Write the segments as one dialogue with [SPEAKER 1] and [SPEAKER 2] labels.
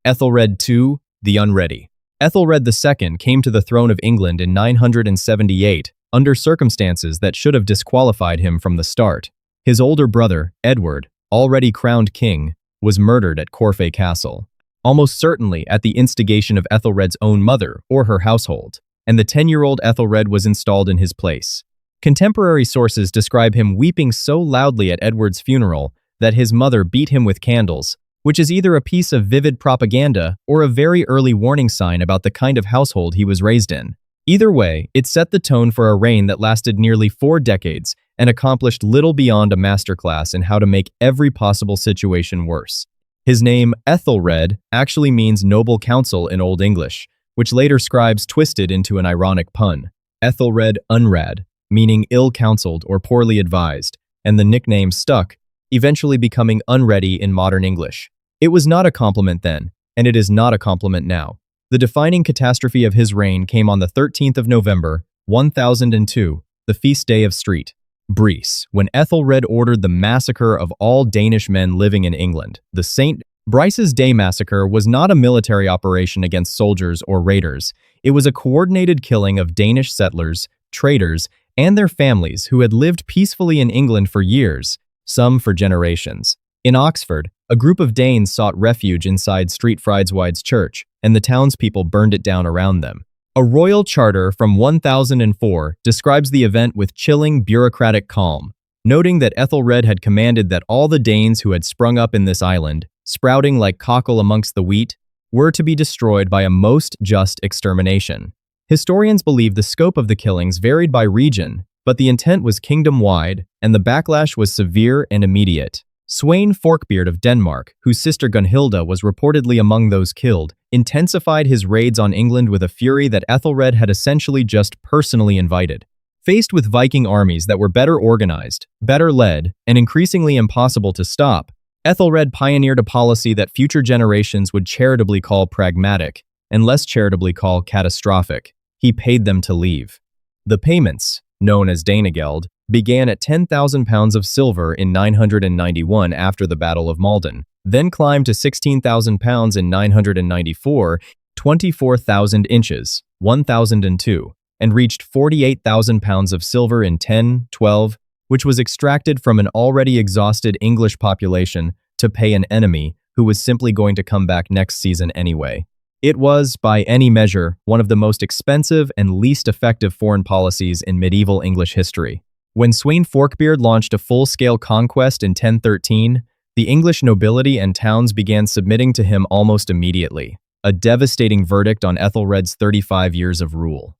[SPEAKER 1] Æthelred II, the Unready. Æthelred II came to the throne of England in 978, under circumstances that should have disqualified him from the start. His older brother, Edward, already crowned king, was murdered at Corfe Castle, almost certainly at the instigation of Æthelred's own mother or her household, and the 10-year-old Æthelred was installed in his place. Contemporary sources describe him weeping so loudly at Edward's funeral that his mother beat him with candles, which is either a piece of vivid propaganda or a very early warning sign about the kind of household he was raised in. Either way, it set the tone for a reign that lasted nearly 4 decades and accomplished little beyond a masterclass in how to make every possible situation worse. His name, Æthelred, actually means noble counsel in Old English, which later scribes twisted into an ironic pun. Æthelred Unrad, meaning ill-counseled or poorly advised, and the nickname stuck, eventually becoming Unready in modern English. It was not a compliment then, and it is not a compliment now. The defining catastrophe of his reign came on the 13th of November, 1002, the feast day of Street, Brice, when Æthelred ordered the massacre of all Danish men living in England. The St. Brice's Day massacre was not a military operation against soldiers or raiders. It was a coordinated killing of Danish settlers, traders, and their families who had lived peacefully in England for years, some for generations. In Oxford, a group of Danes sought refuge inside St. Friedwide's church, and the townspeople burned it down around them. A royal charter from 1004 describes the event with chilling bureaucratic calm, noting that Æthelred had commanded that all the Danes who had sprung up in this island, sprouting like cockle amongst the wheat, were to be destroyed by a most just extermination. Historians believe the scope of the killings varied by region, but the intent was kingdom-wide, and the backlash was severe and immediate. Sweyn Forkbeard of Denmark, whose sister Gunhilda was reportedly among those killed, intensified his raids on England with a fury that Æthelred had essentially just personally invited. Faced with Viking armies that were better organized, better led, and increasingly impossible to stop, Æthelred pioneered a policy that future generations would charitably call pragmatic, and less charitably call catastrophic. He paid them to leave. The payments, known as Danegeld, began at £10,000 of silver in 991 after the Battle of Malden, then climbed to £16,000 in 994, 24,000 inches, 1002, and reached £48,000 of silver in 1012, which was extracted from an already exhausted English population to pay an enemy who was simply going to come back next season anyway. It was, by any measure, one of the most expensive and least effective foreign policies in medieval English history. When Sweyn Forkbeard launched a full-scale conquest in 1013, the English nobility and towns began submitting to him almost immediately, a devastating verdict on Æthelred's 35 years of rule.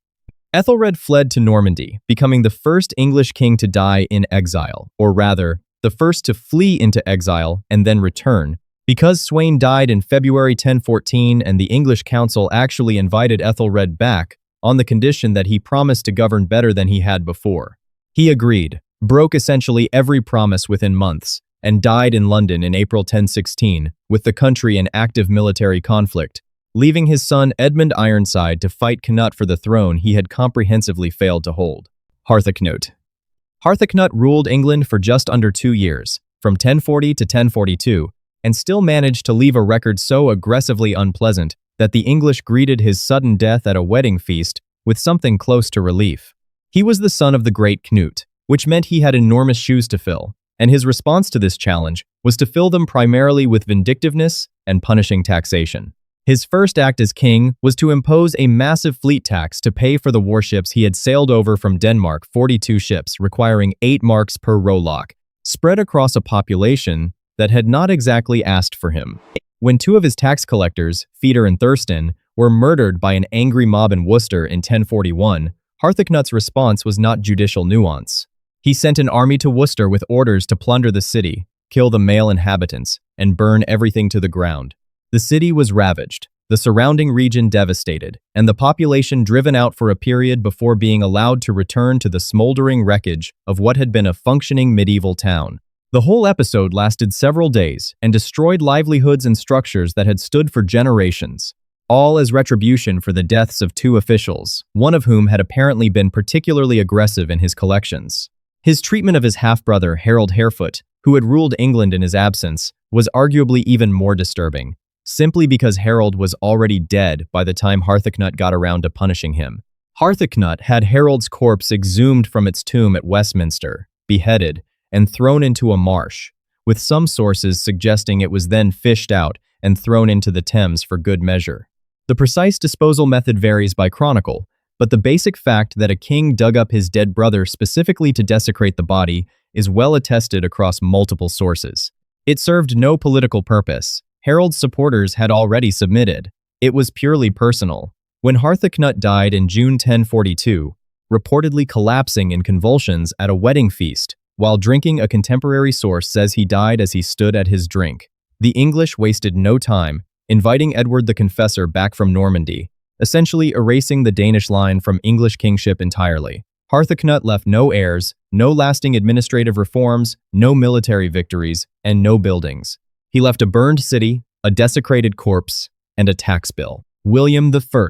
[SPEAKER 1] Æthelred fled to Normandy, becoming the first English king to die in exile, or rather, the first to flee into exile and then return, because Sweyn died in February 1014 and the English council actually invited Æthelred back on the condition that he promised to govern better than he had before. He agreed, broke essentially every promise within months, and died in London in April 1016, with the country in active military conflict, leaving his son Edmund Ironside to fight Cnut for the throne he had comprehensively failed to hold. Harthacnut. Harthacnut ruled England for just under 2 years, from 1040 to 1042, and still managed to leave a record so aggressively unpleasant that the English greeted his sudden death at a wedding feast with something close to relief. He was the son of the great Knut, which meant he had enormous shoes to fill, and his response to this challenge was to fill them primarily with vindictiveness and punishing taxation. His first act as king was to impose a massive fleet tax to pay for the warships he had sailed over from Denmark, 42 ships requiring 8 marks per rowlock, spread across a population that had not exactly asked for him. When 2 of his tax collectors, Feeder and Thurston, were murdered by an angry mob in Worcester in 1041, Harthacnut's response was not judicial nuance. He sent an army to Worcester with orders to plunder the city, kill the male inhabitants, and burn everything to the ground. The city was ravaged, the surrounding region devastated, and the population driven out for a period before being allowed to return to the smoldering wreckage of what had been a functioning medieval town. The whole episode lasted several days and destroyed livelihoods and structures that had stood for generations, all as retribution for the deaths of 2 officials, one of whom had apparently been particularly aggressive in his collections. His treatment of his half-brother Harold Harefoot, who had ruled England in his absence, was arguably even more disturbing. simply because Harold was already dead by the time Harthacnut got around to punishing him. Harthacnut had Harold's corpse exhumed from its tomb at Westminster, beheaded, and thrown into a marsh, with some sources suggesting it was then fished out and thrown into the Thames for good measure. The precise disposal method varies by chronicle, but the basic fact that a king dug up his dead brother specifically to desecrate the body is well attested across multiple sources. It served no political purpose. Harold's supporters had already submitted. It was purely personal. When Harthacnut died in June 1042, reportedly collapsing in convulsions at a wedding feast, while drinking, a contemporary source says he died as he stood at his drink. The English wasted no time, inviting Edward the Confessor back from Normandy, essentially erasing the Danish line from English kingship entirely. Harthacnut left no heirs, no lasting administrative reforms, no military victories, and no buildings. He left a burned city, a desecrated corpse, and a tax bill. William I,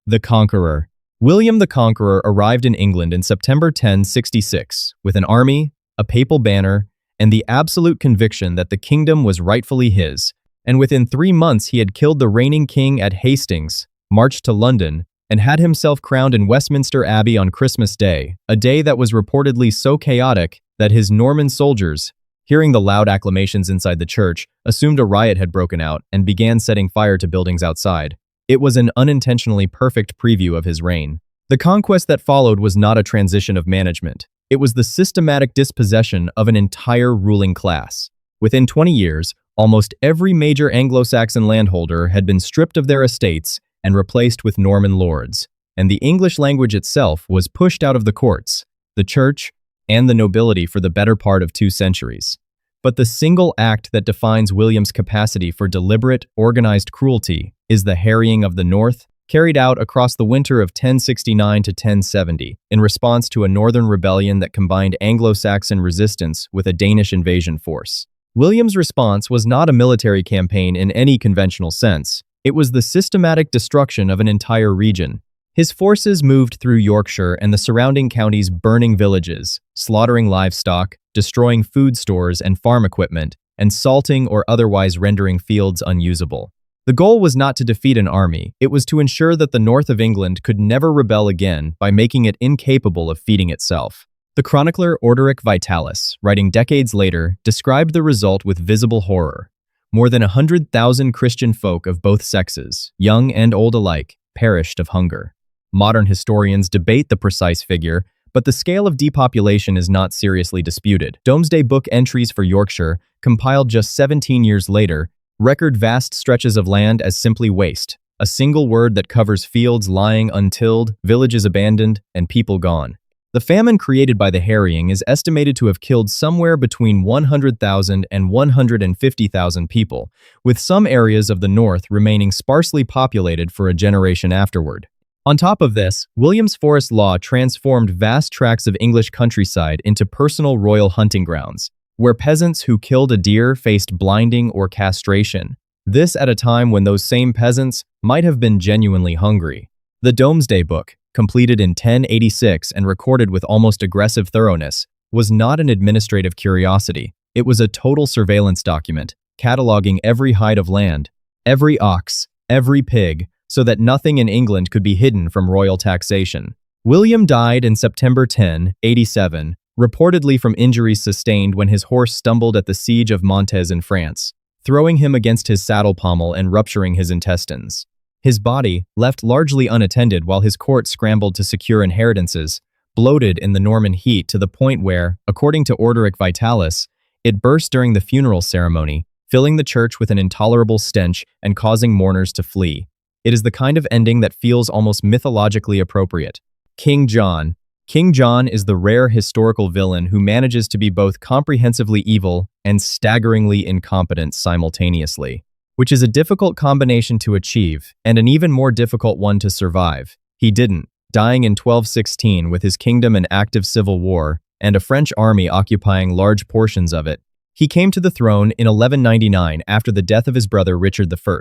[SPEAKER 1] the Conqueror. William the Conqueror arrived in England in September 1066 with an army, a papal banner, and the absolute conviction that the kingdom was rightfully his, and within 3 months he had killed the reigning king at Hastings, marched to London, and had himself crowned in Westminster Abbey on Christmas Day, a day that was reportedly so chaotic that his Norman soldiers, hearing the loud acclamations inside the church, assumed a riot had broken out and began setting fire to buildings outside. It was an unintentionally perfect preview of his reign. The conquest that followed was not a transition of management. It was the systematic dispossession of an entire ruling class. Within 20 years, almost every major Anglo-Saxon landholder had been stripped of their estates and replaced with Norman lords, and the English language itself was pushed out of the courts, the church, and the nobility for the better part of 2 centuries. But the single act that defines William's capacity for deliberate, organized cruelty is the harrying of the North, carried out across the winter of 1069 to 1070 in response to a northern rebellion that combined Anglo-Saxon resistance with a Danish invasion force. William's response was not a military campaign in any conventional sense. It was the systematic destruction of an entire region. His forces moved through Yorkshire and the surrounding counties, burning villages, slaughtering livestock, destroying food stores and farm equipment, and salting or otherwise rendering fields unusable. The goal was not to defeat an army, it was to ensure that the north of England could never rebel again by making it incapable of feeding itself. The chronicler Orderic Vitalis, writing decades later, described the result with visible horror. More than 100,000 Christian folk of both sexes, young and old alike, perished of hunger. Modern historians debate the precise figure, but the scale of depopulation is not seriously disputed. Domesday Book entries for Yorkshire, compiled just 17 years later, record vast stretches of land as simply waste, a single word that covers fields lying untilled, villages abandoned, and people gone. The famine created by the harrying is estimated to have killed somewhere between 100,000 and 150,000 people, with some areas of the north remaining sparsely populated for a generation afterward. On top of this, William's forest law transformed vast tracts of English countryside into personal royal hunting grounds, where peasants who killed a deer faced blinding or castration. This at a time when those same peasants might have been genuinely hungry. The Domesday Book, completed in 1086 and recorded with almost aggressive thoroughness, was not an administrative curiosity. It was a total surveillance document, cataloging every hide of land, every ox, every pig, so that nothing in England could be hidden from royal taxation. William died in September 1087, reportedly from injuries sustained when his horse stumbled at the siege of Mantes in France, throwing him against his saddle pommel and rupturing his intestines. His body, left largely unattended while his court scrambled to secure inheritances, bloated in the Norman heat to the point where, according to Orderic Vitalis, it burst during the funeral ceremony, filling the church with an intolerable stench and causing mourners to flee. It is the kind of ending that feels almost mythologically appropriate. King John. King John is the rare historical villain who manages to be both comprehensively evil and staggeringly incompetent simultaneously, which is a difficult combination to achieve and an even more difficult one to survive. He didn't, dying in 1216 with his kingdom in active civil war and a French army occupying large portions of it. He came to the throne in 1199 after the death of his brother Richard I,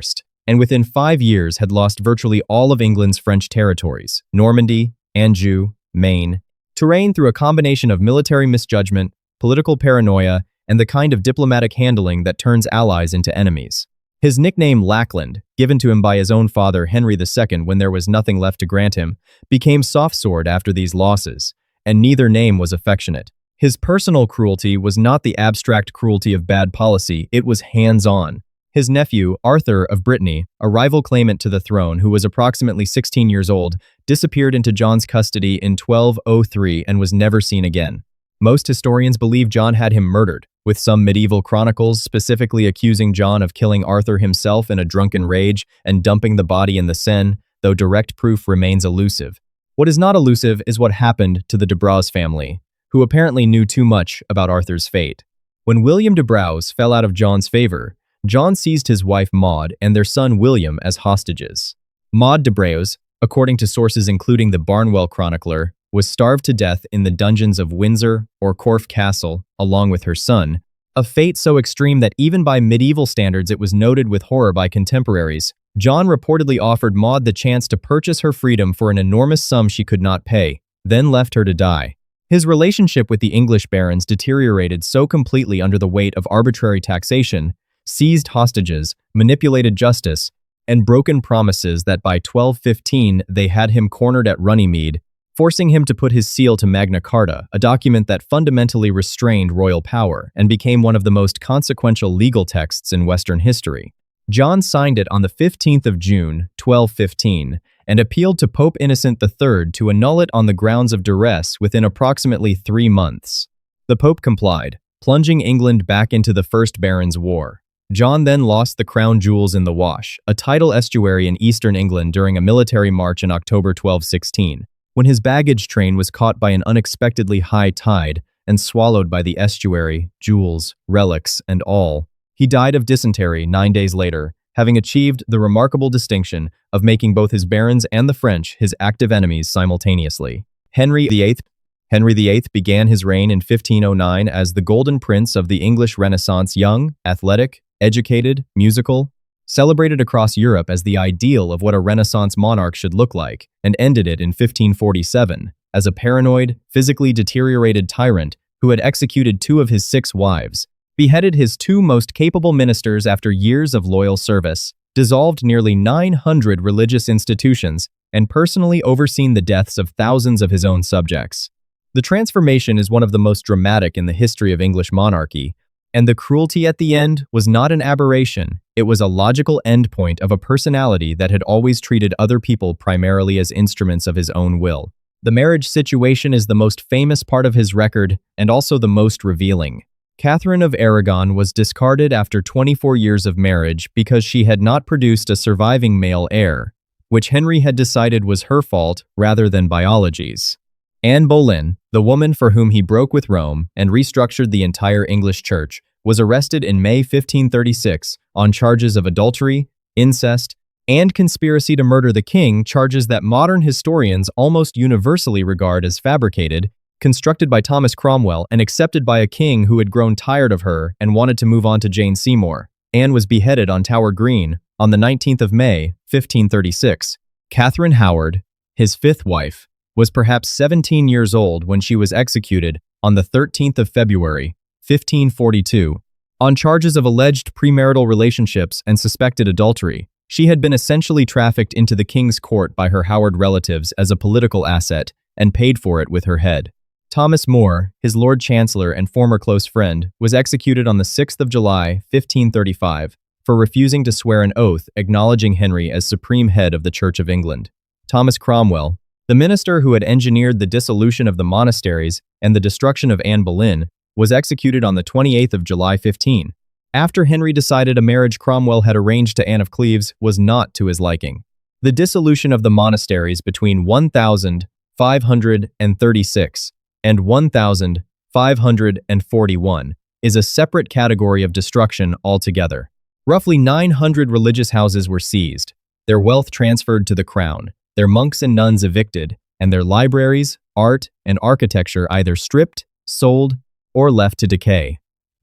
[SPEAKER 1] and within 5 years had lost virtually all of England's French territories, Normandy, Anjou, Maine, to reign through a combination of military misjudgment, political paranoia, and the kind of diplomatic handling that turns allies into enemies. His nickname Lackland, given to him by his own father Henry II when there was nothing left to grant him, became soft-sword after these losses, and neither name was affectionate. His personal cruelty was not the abstract cruelty of bad policy, it was hands-on. His nephew, Arthur of Brittany, a rival claimant to the throne who was approximately 16 years old, disappeared into John's custody in 1203 and was never seen again. Most historians believe John had him murdered, with some medieval chronicles specifically accusing John of killing Arthur himself in a drunken rage and dumping the body in the Seine, though direct proof remains elusive. What is not elusive is what happened to the de Braos family, who apparently knew too much about Arthur's fate. When William de Braos fell out of John's favor, John seized his wife Maud and their son William as hostages. Maud de Braos, according to sources including the Barnwell Chronicler, was starved to death in the dungeons of Windsor or Corfe Castle, along with her son, a fate so extreme that even by medieval standards it was noted with horror by contemporaries. John reportedly offered Maud the chance to purchase her freedom for an enormous sum she could not pay, then left her to die. His relationship with the English barons deteriorated so completely under the weight of arbitrary taxation, seized hostages, manipulated justice, and broken promises that by 1215 they had him cornered at Runnymede, forcing him to put his seal to Magna Carta, a document that fundamentally restrained royal power and became one of the most consequential legal texts in Western history. John signed it on the 15th of June, 1215, and appealed to Pope Innocent III to annul it on the grounds of duress within approximately 3 months. The Pope complied, plunging England back into the First Barons' War. John then lost the crown jewels in the Wash, a tidal estuary in eastern England during a military march in October 1216, when his baggage train was caught by an unexpectedly high tide and swallowed by the estuary, jewels, relics, and all. He died of dysentery 9 days later, having achieved the remarkable distinction of making both his barons and the French his active enemies simultaneously. Henry VIII began his reign in 1509 as the Golden Prince of the English Renaissance, young, athletic, educated, musical, celebrated across Europe as the ideal of what a Renaissance monarch should look like, and ended it in 1547 as a paranoid, physically deteriorated tyrant who had executed 2 of his 6 wives, beheaded his 2 most capable ministers after years of loyal service, dissolved nearly 900 religious institutions, and personally overseen the deaths of thousands of his own subjects. The transformation is one of the most dramatic in the history of English monarchy, and the cruelty at the end was not an aberration, it was a logical endpoint of a personality that had always treated other people primarily as instruments of his own will. The marriage situation is the most famous part of his record, and also the most revealing. Catherine of Aragon was discarded after 24 years of marriage because she had not produced a surviving male heir, which Henry had decided was her fault rather than biology's. Anne Boleyn, the woman for whom he broke with Rome and restructured the entire English church, was arrested in May 1536 on charges of adultery, incest, and conspiracy to murder the king, charges that modern historians almost universally regard as fabricated, constructed by Thomas Cromwell and accepted by a king who had grown tired of her and wanted to move on to Jane Seymour. Anne was beheaded on Tower Green on the 19th of May, 1536. Catherine Howard, his 5th wife, was perhaps 17 years old when she was executed on the 13th of February, 1542. On charges of alleged premarital relationships and suspected adultery, she had been essentially trafficked into the king's court by her Howard relatives as a political asset and paid for it with her head. Thomas More, his Lord Chancellor and former close friend, was executed on the 6th of July, 1535, for refusing to swear an oath acknowledging Henry as supreme head of the Church of England. Thomas Cromwell, the minister who had engineered the dissolution of the monasteries and the destruction of Anne Boleyn, was executed on the 28th of July 15. After Henry decided a marriage Cromwell had arranged to Anne of Cleves was not to his liking. The dissolution of the monasteries between 1536 and 1541 is a separate category of destruction altogether. Roughly 900 religious houses were seized, their wealth transferred to the crown, their monks and nuns evicted, and their libraries, art, and architecture either stripped, sold, or left to decay.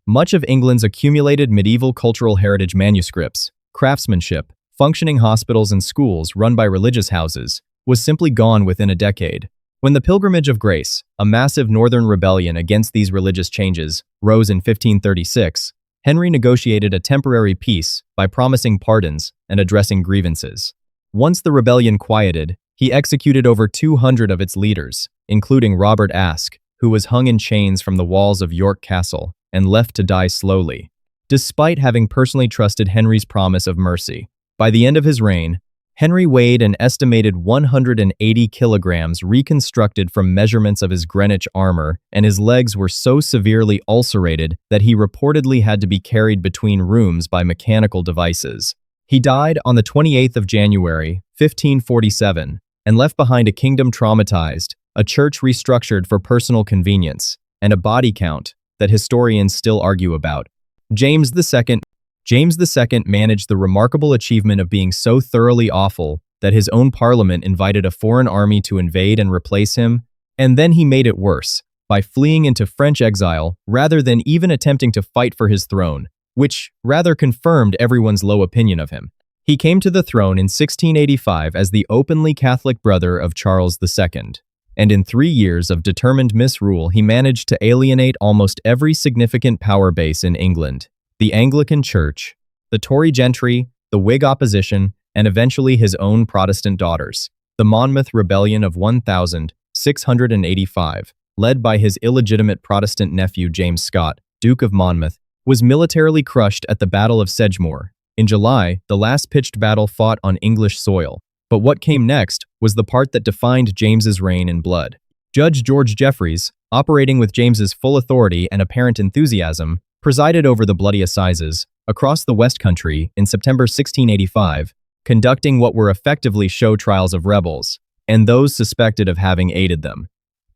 [SPEAKER 1] Much of England's accumulated medieval cultural heritage manuscripts, craftsmanship, functioning hospitals and schools run by religious houses, was simply gone within a decade. When the Pilgrimage of Grace, a massive northern rebellion against these religious changes, rose in 1536, Henry negotiated a temporary peace by promising pardons and addressing grievances. Once the rebellion quieted, he executed over 200 of its leaders, including Robert Aske, who was hung in chains from the walls of Corfe Castle and left to die slowly. Despite having personally trusted Henry's promise of mercy, by the end of his reign, Henry weighed an estimated 180 kilograms reconstructed from measurements of his Greenwich armor, and his legs were so severely ulcerated that he reportedly had to be carried between rooms by mechanical devices. He died on the 28th of January, 1547, and left behind a kingdom traumatized, a church restructured for personal convenience, and a body count that historians still argue about. James II managed the remarkable achievement of being so thoroughly awful that his own parliament invited a foreign army to invade and replace him, and then he made it worse by fleeing into French exile rather than even attempting to fight for his throne, which rather confirmed everyone's low opinion of him. He came to the throne in 1685 as the openly Catholic brother of Charles II, and in 3 years of determined misrule he managed to alienate almost every significant power base in England: the Anglican Church, the Tory gentry, the Whig opposition, and eventually his own Protestant daughters. The Monmouth Rebellion of 1685, led by his illegitimate Protestant nephew James Scott, Duke of Monmouth, was militarily crushed at the Battle of Sedgemoor. In July, the last pitched battle fought on English soil. But what came next was the part that defined James's reign in blood. Judge George Jeffreys, operating with James's full authority and apparent enthusiasm, presided over the bloody assizes across the West Country in September 1685, conducting what were effectively show trials of rebels and those suspected of having aided them.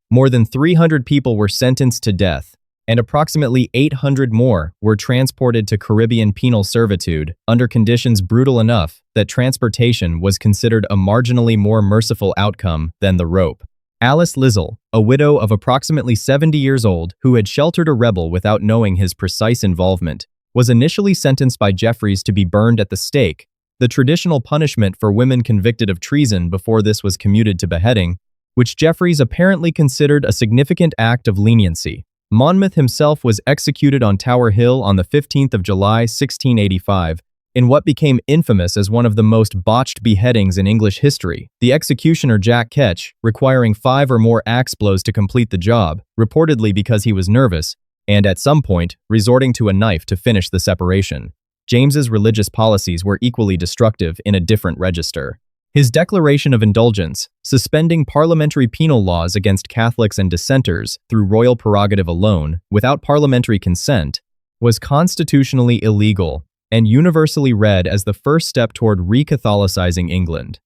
[SPEAKER 1] More than 300 people were sentenced to death, and approximately 800 more were transported to Caribbean penal servitude under conditions brutal enough that transportation was considered a marginally more merciful outcome than the rope. Alice Lisle, a widow of approximately 70 years old who had sheltered a rebel without knowing his precise involvement, was initially sentenced by Jeffreys to be burned at the stake, the traditional punishment for women convicted of treason before this was commuted to beheading, which Jeffreys apparently considered a significant act of leniency. Monmouth himself was executed on Tower Hill on the 15th of July, 1685, in what became infamous as one of the most botched beheadings in English history, the executioner Jack Ketch requiring 5 or more axe blows to complete the job, reportedly because he was nervous, and at some point, resorting to a knife to finish the separation. James's religious policies were equally destructive in a different register. His declaration of indulgence, suspending parliamentary penal laws against Catholics and dissenters through royal prerogative alone, without parliamentary consent, was constitutionally illegal and universally read as the first step toward re-Catholicizing England.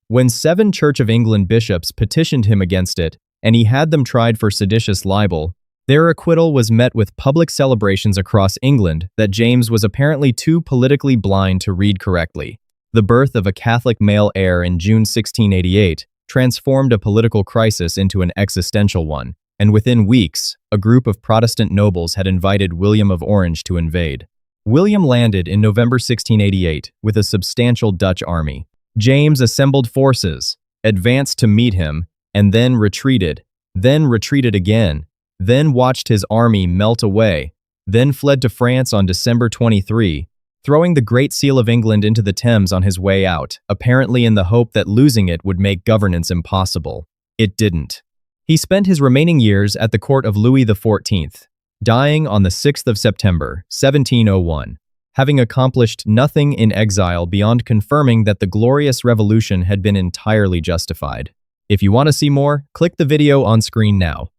[SPEAKER 1] When 7 Church of England bishops petitioned him against it, and he had them tried for seditious libel, their acquittal was met with public celebrations across England that James was apparently too politically blind to read correctly. The birth of a Catholic male heir in June 1688 transformed a political crisis into an existential one, and within weeks, a group of Protestant nobles had invited William of Orange to invade. William landed in November 1688 with a substantial Dutch army. James assembled forces, advanced to meet him, and then retreated again, then watched his army melt away, then fled to France on December 23, throwing the Great Seal of England into the Thames on his way out, apparently in the hope that losing it would make governance impossible. It didn't. He spent his remaining years at the court of Louis XIV, dying on the 6th of September, 1701, having accomplished nothing in exile beyond confirming that the glorious revolution had been entirely justified. If you want to see more, click the video on screen now.